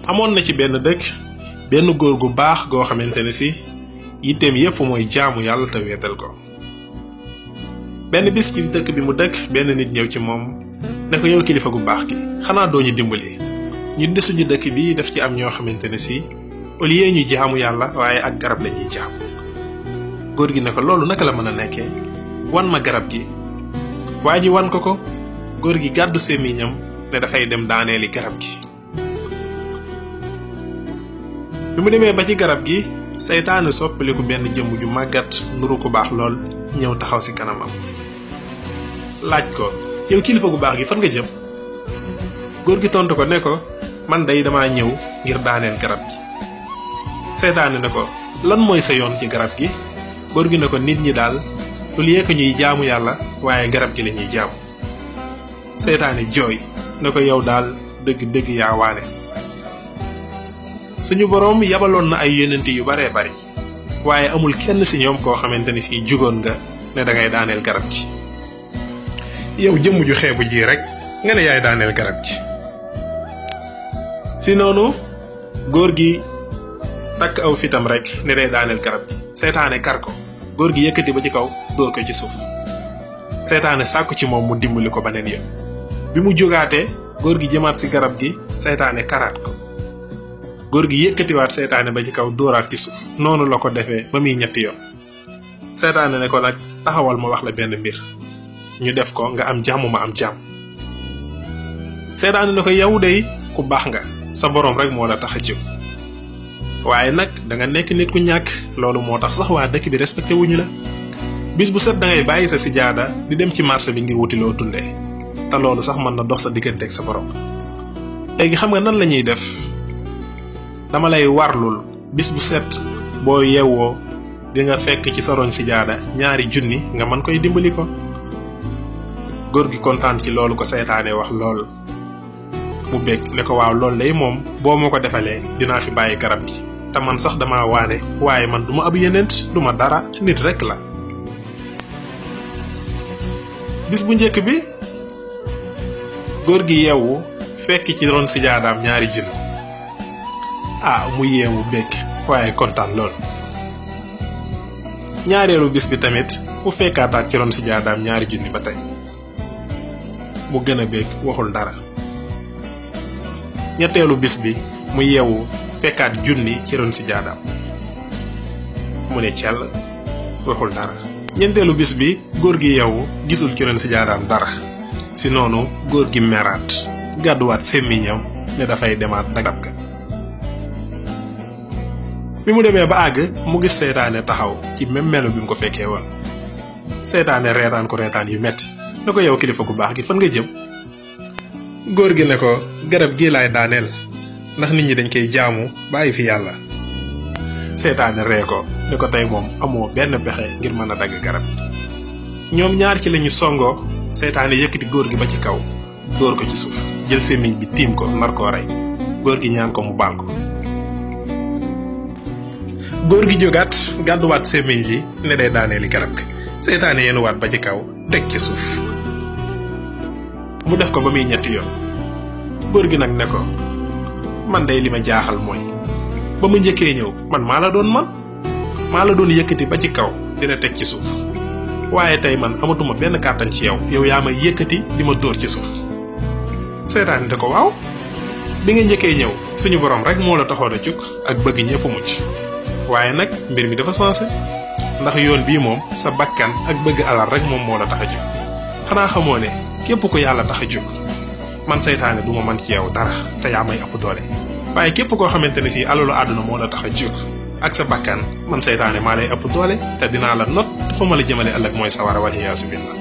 amoon na ci benn dëkk benn góor gu baax goo xamante ne si yitteem yépp mooy jaamu yàlla te weetal ko. benn bis ci dëkk bi mu dëkk benn nit ñëw ci moom ne ko yow kilifa gu baax gi xanaa doo ñu dimbali ñun de suñu dëkk bi daf ci am ñoo xamante ne si au lieu ñu jaamu yàlla waaye ak garab la ñuy jaamu. góor gi ne ko loolu naka la mën a nekkee wan ma garab gi. waa ji wan ko góor gi gàddu sémmiñam ne dafay dem daaneeli garab gi. bi mu demee ba ci garab gi seytaane soppaliku benn jëmm ju màggat nuru ku baax lool ñëw taxaw ci kanamam laaj ko yow kilifa gu baax gi fan nga jëm. góor gi tontu ko ne ko man day dama ñëw ngir daaneel garab gi. seytaane ne ko lan mooy sa yoon ci garab gi. góor gi ne ko nit ñi daal lu liek ñuy jaamu yàlla waaye garab gi la ñuy jaamu. seytaane jooy ne ko yow daal dëgg yaa waane. suñu boroom yabaloon na ay yonent yu baree bari waaye amul kenn ci ñoom koo xamante ni si jugoon nga ne dangay daaneel garab gi. yow jëmm ju xeebu ji rek nga ne yaay daaneel garab gi. si noonu góor gi takk aw fitam rek ne day daaneel garab gi. seytaane kar ko góor gi yëkkati ba ci kaw dóor ko ci suuf. seytaane sàkku ci moom mu dimbali ko beneen yoon. bi mu jógaatee góor gi jëmaat ci garab gi seytaane karaat ko. góor gi yëkkatiwaat seytaane ba ci kaw dóoraat ci suuf. noonu la ko defee ba muy ñetti yoon. seytaane ne ko nag taxawal ma wax la benn mbir ñu def ko nga am jàmm ma am jàmm. seytaane ne ko yow dey ku baax nga sa boroom rek moo la tax a jóg waaye nag danga nekk nit ku ñàkk loolu moo tax sax waa dëkk bi respecté wuñu la. bis bu set dangay bàyyi sa sijaada di dem ci marché bi ngir wuti loo dundee te loolu sax mën na dox sa digganteeg sa borom. léegi xam nga nan la ñuy def dama lay warlul bis bu set boo yeewoo di nga fekk ci sa roñ sijaada 2 junni nga mën koy dimbali ko. góor gi kontaan ci loolu ko seytaane wax lool mu bég ne ko waaw loolu lay moom boo ma ko defalee dinaa fi bàyyi garab gi te man sax dama waane waaye man duma ab yenent duma dara nit rek la. bis bu njëkk bi góor gi yeewu fekk ci ron sijaadaam 2 junni mu yeewu bég waaye kontaan lool. ñaareelu bis bi tamit mu fekkaataat ci ron sijaadaam 2 junni ba tey mu gën a bég waxul dara. ñetteelu bis bi mu yeewu fekkaat 1 junni ci ron sijaadaam mu ne cell waxul dara. ñeenteelu bis bi góor gi yeewu gisul ci ron sijaadaam dara si noonu góor gi meraat gàdduwaat semmiñam ne dafay demaat garab ga. bi mu demee ba àgg mu gis seytaane taxaw ci même melo bi mu ko fekkee woon. seytaane reetaan ko reetaan yu metti ne ko yow kilifa gu baax gi fan nga jëm. góor gi ne ko garab gii laay daaneel ndax nit ñi dañ koy jaamu bàyyi fi yàlla. seytaane ree ko ne ko tey moom amoo benn pexe ngir mën a dagg garab. ñoom ñaar ci lañu songoo seytaane yëkkati góor gi ba ci kaw dóor ko ci suuf jël sémmiñ bi tiim ko nar koo rey. góor gi ñaan ko mu baal ko. góor gi jógaat gàdduwaat sémmiñ li ne day daaneeli garab gi. seytaane yenuwaat ba ci kaw teg ci suuf mu def ko ba muy 3 yoon. góor gi nag ne ko man day li ma jaaxal mooy ba mu njëkkee ñëw man maa la doon yëkkati ba ci kaw dina teg ci suuf waaye tey man amatuma benn kàttan ci yow yaa ma yëkkati di ma dóor ci suuf. seytaane da ko waaw bi nga njëkkee ñëw suñu borom rek moo la taxoon a jóg ak bëgg ñëpp mucc waaye nag mbir mi dafa sensé ndax yoon bii moom sa bakkan ak bëgg alal rek moom moo la tax a jóg. xanaa xamoo ne képp ku yàlla tax a jóg man seytaane du ma man ci yow dara te yaa may ëpp doole waaye képp koo xamante ne si alalu àdduna moo la tax a jóg ak sa bakkan man seytaane maa lay ëpp doole te dinaa la not te fa ma la jëmale ëllëg mooy sawara wal iyaasu billah.